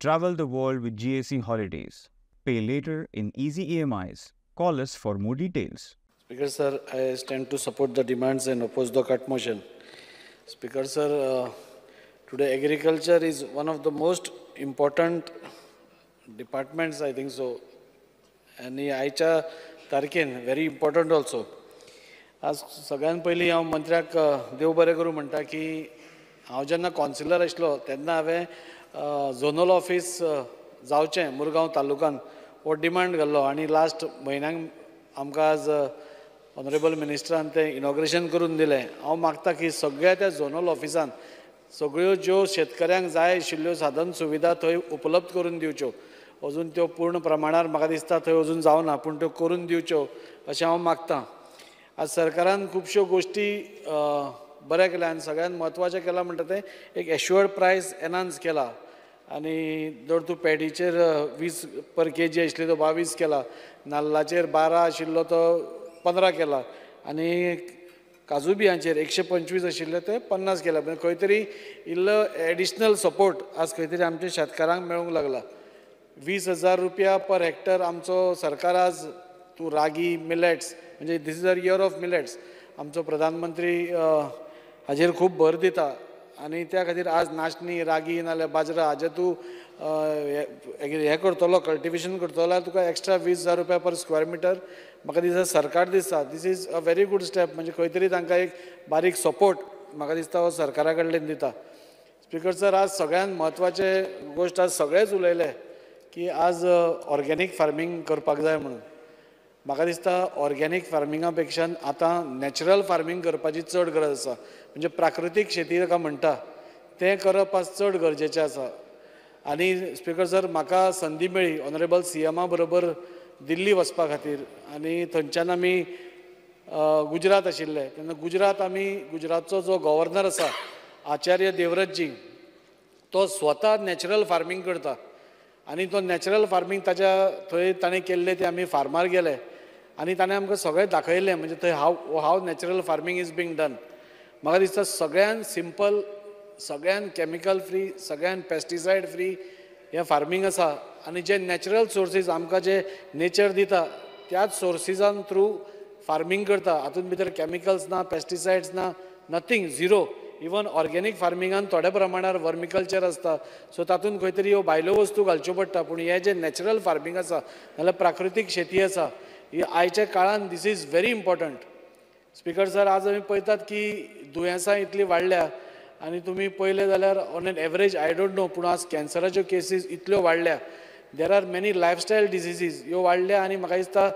Travel the world with GAC Holidays. Pay later in easy EMIs. Call us for more details. Speaker sir, I stand to support the demands and oppose the cut motion. Speaker sir, today agriculture is one of the most important departments, I think so. And आयच्या तारखेन very important also. आज सगळ्यात पयलीं हांव मंत्र्याक देव बरें करूं म्हणटा की हांव जेन्ना कॉन्सिलर आशिल्लो तेन्ना हांवें झोनल ऑफिस जावचें मुरगांव तालुकान हो डिमांड घाल्लो आनी लास्ट म्हयन्याक आमकां आज ऑनरेबल मिनिस्टरान तें इनॉग्रेशन करून दिलें. हांव मागता की सगळ्या त्या झोनल ऑफिसान सगळ्यो ज्यो शेतकऱ्यांक जाय आशिल्ल्यो साधन सुविधा थंय उपलब्ध करून दिवच्यो. अजून त्यो पूर्ण प्रमाणार म्हाका दिसता थंय अजून जावना पूण त्यो करून दिवच्यो अशें हांव मागतां. आज सरकारान खुबश्यो गोश्टी बऱ्या केल्या आनी सगळ्यांत म्हत्वाचें केलां म्हणटा तें एक एश्युअर्ड प्रायस एनहान्स केला आनी जर तूं पॅडीचेर 20 पर केजी आशिल्ली तो 22 केला, नाल्लाचेर 12 आशिल्लो तो 15 केला आनी काजू बियांचेर 125 आशिल्ले ते 50 केला. म्हणजे खंय तरी इल्लो एडिशनल सपोर्ट आज खंय तरी आमच्या शेतकारांक मेळूंक लागला. 20,000 रुपया पर हेक्टर आमचो सरकार आज तूं रागी मिलेट्स म्हणजे this is a year of millets आमचो प्रधानमंत्री हाजेर खूब भर दिता आनी त्या खातीर आज नाचणी रागी नाल्यार बाजरा हाजे तूं हें करतलो कल्टिवेशन करतलो जाल्यार तुका एक्स्ट्रा 20,000 रुपया पर स्क्वेअर मिटर म्हाका दिसता सरकार दिसता. This is a very good step. म्हणजे खंय तरी तांकां एक बारीक सपोर्ट म्हाका दिसता हो सरकारा कडल्यान दिता. स्पिकर सर, आज सगळ्यांत म्हत्वाचे गोश्ट आज सगळेच उलयले की आज ऑर्गेनीक फार्मींग करपाक जाय म्हणून. म्हाका दिसता ऑर्गेनीक फार्मिंगा पेक्षा आतां नॅचरल फार्मींग करपाची चड गरज आसा. म्हणजे प्राकृतीक शेती ताका म्हणटा तें करप आज चड गरजेचें आसा. आनी स्पिकर सर, म्हाका संदी मेळ्ळी ऑनरेबल CMा बरोबर दिल्ली वचपा खातीर आनी थंयच्यान आमी गुजरात आशिल्ले तेन्ना गुजरातचो जो गव्हर्नर आसा आचार्य देवव्रतजी तो स्वता नॅचरल फार्मींग करता आनी तो नॅचरल फार्मींग ताच्या थंय ताणें केल्ले ते आमी फार्मार गेले आनी ताणें आमकां सगळें दाखयलें म्हणजे थंय how natural farming is being done. म्हाका दिसता सगळ्यान सिंपल, सगळ्यान कॅमिकल फ्री, सगळ्यान पॅस्टिसायड फ्री हें फार्मींग आसा आनी जे नॅचरल सोर्सीस आमकां जे नेचर दिता त्याच सोर्सिसान थ्रू फार्मींग करता. हातूंत भितर कॅमिकल्स ना, पॅस्टिसायड्स ना, नथींग, झिरो. इवन ऑर्गेनीक फार्मिंगान थोड्या प्रमाणार वर्मिकल्चर आसता. सो तातूंत खंय तरी ह्यो भायल्यो वस्तू घालच्यो पडटा. पूण हें जें नॅचरल फार्मींग आसा नाल्यार प्राकृतीक शेती आसा ही आयच्या काळान this is very important. Speaker sir, आज आमी पळयतात की दुयेंसां इतलीं वाडल्या आनी तुमी पळयलें जाल्यार on an average I don't know पूण आज कॅन्सराच्यो केसीस इतल्यो वाडल्या. There are many lifestyle diseases ह्यो वाडल्या आनी म्हाका दिसता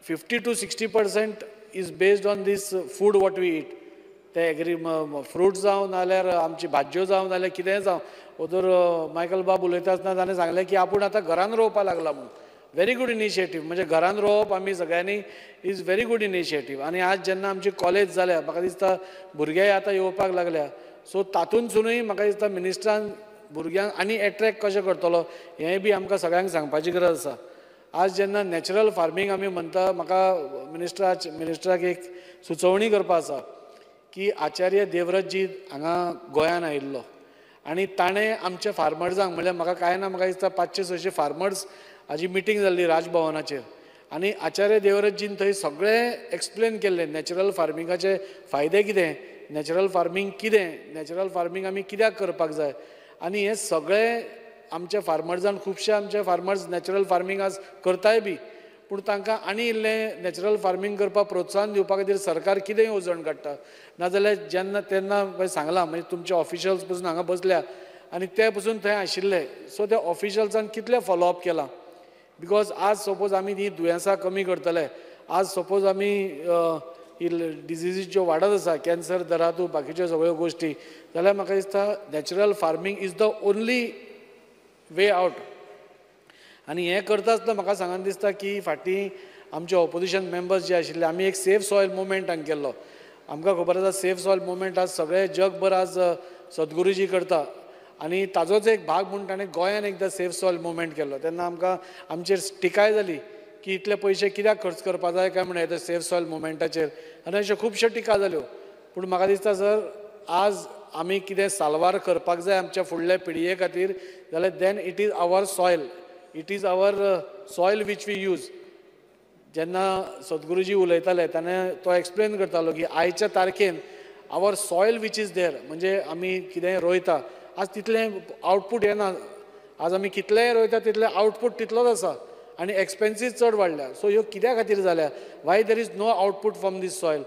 50 to 60% is based on this food what we eat. ते फ्रूट जावं नाल्यार आमची भाज्यो जावं नाल्यार कितेंय जावं. ओदोर मायकल बाब उलयता आसतना ताणें सांगलें की आपूण आतां घरान रोवपाक लागला म्हणून. Very good initiative. म्हणजे घरान रोवप आमी सगळ्यांनी इज व्हेरी गूड इनिशिएटीव. आनी आज जेन्ना आमची कॉलेज जाल्या म्हाका दिसता भुरगेय आतां येवपाक लागल्या. सो तातूंतसुनूय म्हाका दिसता मिनिस्टरान भुरग्यांक आनी एट्रॅक्ट कशें करतलो हेंय बी आमकां सगळ्यांक सांगपाची गरज आसा. आज जेन्ना नॅचरल फार्मींग आमी म्हणटा म्हाका मिनिस्टराक एक सुचोवणी करपा आसा की आचार्य देवव्रतजी हांगा गोंयान आयिल्लो आनी ताणें आमच्या फार्मर्सांक म्हणल्यार म्हाका कांय ना म्हाका दिसता 500-600 फार्मर्स हाजी मिटींग जाल्ली राजभवनाचेर आनी आचार्य देवव्रतजीन थंय सगळें एक्सप्लेन केल्लें नॅचरल फार्मिंगाचे फायदे कितें, नॅचरल फार्मींग कितें, नॅचरल फार्मींग आमी कित्याक करपाक जाय. आनी हें सगळें आमच्या फार्मर्सांक खुबशे आमचे फार्मर्स नॅचरल फार्मींग आज करताय बी पूण तांकां आनी इल्लें नॅचरल फार्मींग करपाक प्रोत्साहन दिवपा खातीर सरकार कितें येवजण काडटा. नाजाल्यार जेन्ना तेन्ना सांगलां म्हणजे तुमचे ऑफिशल्स पसून हांगा बसल्या आनी ते पसून थंय आशिल्ले. सो त्या ऑफिशल्सांक कितलें फॉलोअप केलां. बिकॉज आज सपोज आमी ही दुयेंसां कमी करतले, आज सपोज आमी ही डिजिजीस ज्यो वाडत आसा कॅन्सर धरा तूं बाकीच्यो सगळ्यो गोश्टी जाल्यार म्हाका दिसता natural farming is the only way out. आनी हें करता आसतना म्हाका सांगन दिसता की फाटीं आमचे ऑपोजिशन मेंबर्स जे आशिल्ले आमी एक सेफ सॉयल मुवमेंट हांगा केल्लो. आमकां खबर आसा सेफ सॉयल मुवमेंट आज सगळे जगभर आज सद्गुरूजी करता आनी ताजोच एक भाग म्हणून ताणें गोंयान एकदां सेफ सॉयल मुवमेंट केल्लो. तेन्ना आमकां आमचेर टिकाय जाली की इतले पयशे कित्याक खर्च करपा जाय काय म्हणून येता सेफ सॉयल मुवमेंटाचेर आनी अश्यो खुबश्यो टिका जाल्यो. पूण म्हाका दिसता सर आज आमी कितें साल्वार करपाक जाय आमच्या फुडल्या पिळये खातीर जाल्यार then it is our soil, it is our soil which we use. जेन्ना सद्गुरूजी उलयताले तेन्ना तो एक्सप्लेन करतालो की आयच्या तारखेन our soil which is there, म्हणजे आमी कितेंय रोयता आज तितलें आउटपूट येना. आज आमी कितलेंय रोयता तितलें आउटपूट तितलोच आसा आनी एक्सपेन्सीस चड वाडल्या. सो ह्यो कित्या खातीर जाल्या? Why there is no output from this soil?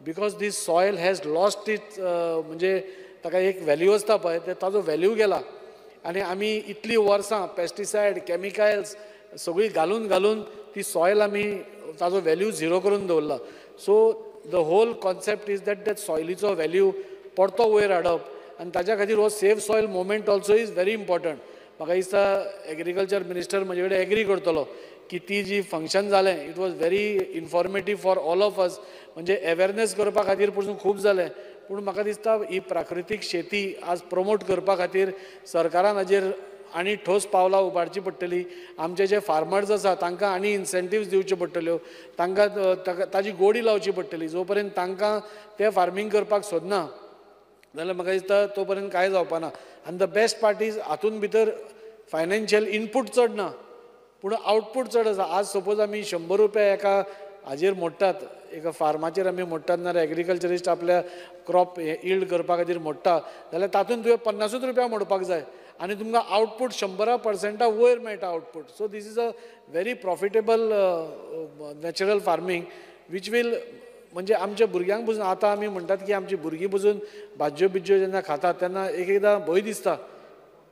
Because this soil has lost its म्हणजे ताका एक व्हॅल्यू आसता पळय ते ताजो व्हॅल्यू गेला. आनी आमी इतलीं वर्सां पेस्टिसायड कॅमिकल्स सगळी घालून घालून ती सॉयल आमी ताजो व्हॅल्यू झिरो करून दवरला. So the whole concept is that सॉयलीचो व्हॅल्यू परतो वयर हाडप आनी ताच्या खातीर हो safe soil movement also is very important. म्हाका दिसता एग्रीकल्चर मिनिस्टर म्हजे कडेन एग्री करतलो की ती जी फंक्शन जालें it was very informative for all of us. म्हणजे अवेरनेस करपा खातीर पसून खूब जालें, पूण म्हाका दिसता ही प्राकृतीक शेती आज प्रमोट करपा खातीर सरकारान हाजेर आनी ठोस पावलां उबारची पडटलीं. आमचे जे फार्मर्स आसा तांकां आनी इन्सेंटिव्स दिवच्यो पडटल्यो, तांकां ताजी गोडी लावची पडटली. जो पर्यंत तांकां ते फार्मींग करपाक सोदना जाल्यार म्हाका दिसता तो पर्यंत कांय जावपाना. आनी द बेस्ट पार्ट इज हातूंत भितर फायनान्शियल इनपूट चड ना पूण आउटपूट चड आसा. आज सपोज आमी 100 रुपया एका हाजेर मोडटात, एका फार्माचेर आमी मोडटात नाल्यार एग्रीकल्चरिस्ट आपल्या क्रॉप इल्ड करपा खातीर मोडटा जाल्यार तातूंत तुवें 50 रुपया मोडपाक जाय आनी तुमकां आउटपूट 100% वयर मेळटा output. So this is a very profitable natural farming which will म्हणजे आमच्या भुरग्यांक पसून आतां आमी म्हणटात की आमची भुरगीं पसून भाज्यो बिज्यो जेन्ना खातात तेन्ना एक एकदां भंय दिसता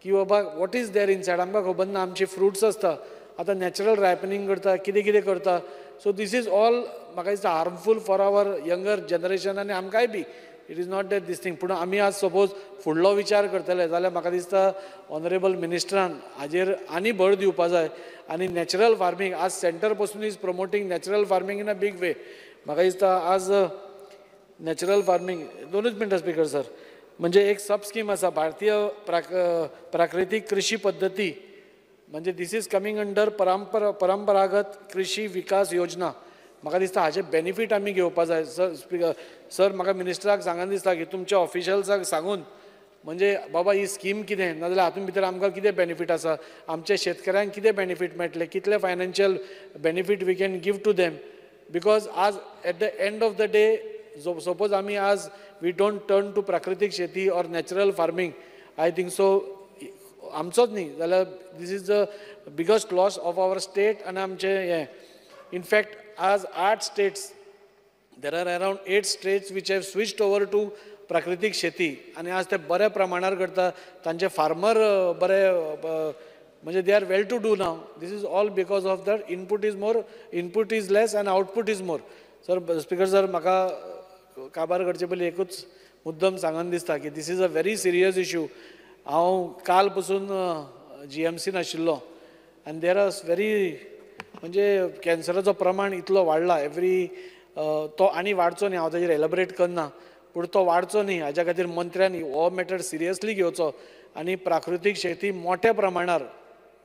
की बाबा वॉट इज देर इनसायड. आमकां खबर ना आमची फ्रुट्स आसता आतां नॅचरल रायपनींग करता कितें कितें करता. सो दीस इज ऑल म्हाका दिसता harmful for our younger generation आनी आमकांय बी. It is not that this thing. पूण आमी आज सपोज फुडलो विचार करतले जाल्यार म्हाका दिसता ऑनरेबल मिनिस्टरान हाजेर आनी भर दिवपा जाय आनी नॅचरल फार्मींग आज सेंटर पसून is promoting natural farming in a big way. म्हाका दिसता आज नॅचरल फार्मींग 2 मिनटां स्पिकर सर म्हणजे एक सब स्कीम आसा भारतीय प्राकृतीक कृषी पद्दती म्हणजे दीस इज कमिंग अंडर परंपरागत कृषी विकास योजना. म्हाका दिसता हाचे बेनिफीट आमी घेवपा जाय. सर स्पिकर सर म्हाका मिनिस्टराक सांगन दिसता की तुमच्या ऑफिशल्साक सांगून म्हणजे बाबा ही स्कीम कितें नाजाल्यार हातूंत भितर आमकां कितें बेनिफीट आसा, आमच्या शेतकऱ्यांक कितें बेनिफीट मेळटले, कितले financial benefit we can give to them. Because आज at the end of the day suppose आमी आज वी डोंट टर्न टू प्राकृतीक शेती or natural farming I think so आमचोच न्ही जाल्यार this is the biggest loss of our state आनी आमचे हें. इनफॅक्ट आज 8 states there are around 8 states which have switched over to प्राकृतीक शेती आनी आज ते बऱ्या प्रमाणार करता. तांचे फार्मर बरे म्हणजे they are well to do नाव. This is all because of that input is less and output is more. Sir speaker sir म्हाका काबार करचे पयलीं एकूच मुद्दम सांगन दिसता की this is a very serious issue. हांव काल पसून GMCन आशिल्लो आनी देर आर व्हेरी म्हणजे कॅन्सराचो प्रमाण इतलो वाडला एवरी तो आनी वाडचो न्ही. हांव ताजेर एलॅबरेट करना पूण तो वाडचो न्ही हाज्या खातीर मंत्र्यांनी हो मॅटर सिरियसली घेवचो आनी प्राकृतीक शेती मोठ्या प्रमाणार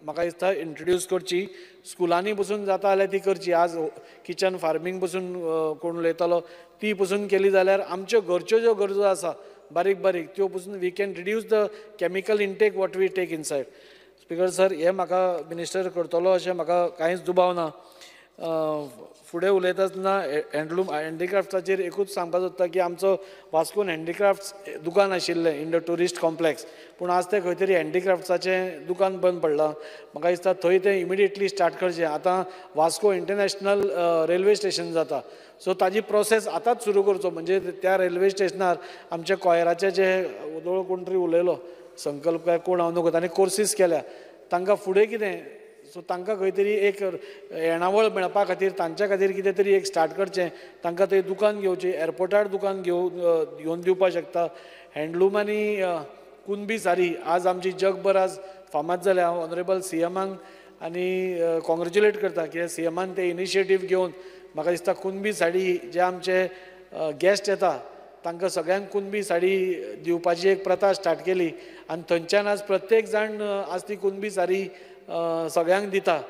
म्हाका दिसता इंट्रोड्यूस करची. स्कुलांनी पसून जाता जाल्यार ती करची. आज किचन फार्मींग पसून कोण उलयतालो ती पसून केली जाल्यार आमच्यो घरच्यो ज्यो गरजो आसा बारीक बारीक त्यो पसून we can reduce the chemical intake what we take inside. Speaker sir हे म्हाका मिनिस्टर करतलो अशें म्हाका कांयच दुबाव ना. फुडें उलयता आसतना हँडीक्राफ्ट्साचेर एकूच सांगपाक सोदता की आमचो वास्कोन हँडीक्राफ्ट्स दुकान आशिल्लें इन द टुरिस्ट कॉम्प्लेक्स पूण आज तें खंय तरी हँडीक्राफ्ट्साचें दुकान बंद पडलां. म्हाका दिसता थंय तें इमिडिएटली स्टार्ट करचें. आतां वास्को इंटरनॅशनल रेल्वे स्टेशन जाता सो ताजी प्रोसेस आतांच सुरू करचो म्हणजे त्या रेल्वे स्टेशनार आमच्या कोयराचे जे उदोळ कोण तरी उलयलो संकल्प काय कोण हांव नकळो तांणी कोर्सीस केल्या तांकां फुडें कितें सो तांकां खंय तरी एक येणावळ मेळपा खातीर तांच्या खातीर कितें तरी एक स्टार्ट करचें. तांकां थंय दुकान घेवचें एअरपोर्टार दुकान घेवन दिवपाक शकता. हँडलूम आनी कुणबी साडी आज आमची जगभर आज फामाद जाल्या. हांव ऑनरेबल CMांक आनी कॉंग्रेच्युलेट करता कित्याक CMान ते इनिशिएटीव घेवन म्हाका दिसता कुणबी साडी जे आमचे गेस्ट येता तांकां सगळ्यांक कुणबी साडी दिवपाची एक प्रथा स्टार्ट केली आनी थंयच्यान आज प्रत्येक जाण आज ती कुणबी साडी सगळ्यांक दिता.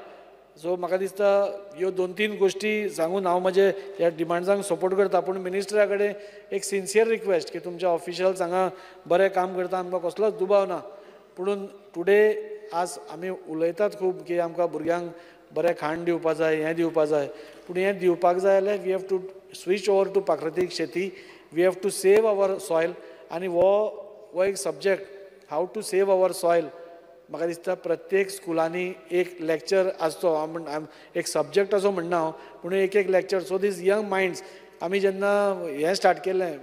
सो म्हाका दिसता ह्यो 2-3 गोश्टी सांगून हांव म्हजे ह्या डिमांड्सांक सपोर्ट करता. पूण मिनिस्टरा कडेन एक सिन्सियर रिक्वेस्ट की तुमच्या ऑफिशियल्स हांगा बरें काम करता, आमकां कसलोच दुबाव ना. पुणून टुडे आज आमी उलयतात खूब की आमकां भुरग्यांक बरें खाण दिवपा जाय, हें दिवपा जाय. पूण हें दिवपाक जाय जाल्यार we have to switch over to प्राकृतीक शेती. We have to save our soil. आनी हो एक subject how to save our soil म्हाका दिसता प्रत्येक स्कुलांनी एक लेक्चर आसचो. एक सब्जेक्ट असो म्हणना हांव, पूण एक lecture. So these young minds आमी जेन्ना हें स्टार्ट केलें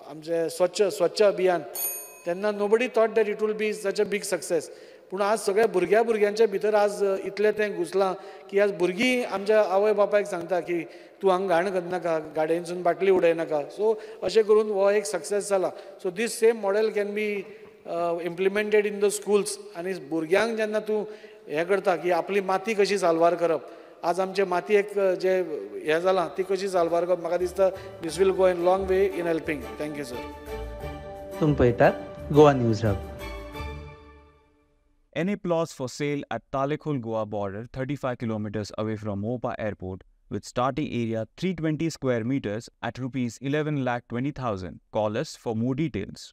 आमचें स्वच्छ अभियान, तेन्ना nobody thought that it will be such a big success. पूण आज सगळ्या भुरग्यांच्या भितर आज इतलें तें घुसलां की आज भुरगीं आमच्या आवय बापायक सांगता की तूं हांगा घाण करनाका, गाडयेनसून बाटली उडयनाका. सो अशें करून हो एक सक्सेस जाला. So this same model can be implemented in the schools. आनी भुरग्यांक जेन्ना तूं हें करता की आपली माती कशी साल्वार करप, आज आमचे मातयेक जे हें जालां ती कशी साल्वार करप, म्हाका दिसता this will go in long way in helping. Thank you sir. तुम पळयतात Goa News Hub. NA plots for sale at Talekhol Goa border, 35 kilometers away from Mopa Airport, with starting area 320 square meters at rupees 11,20,000. Call us for more details.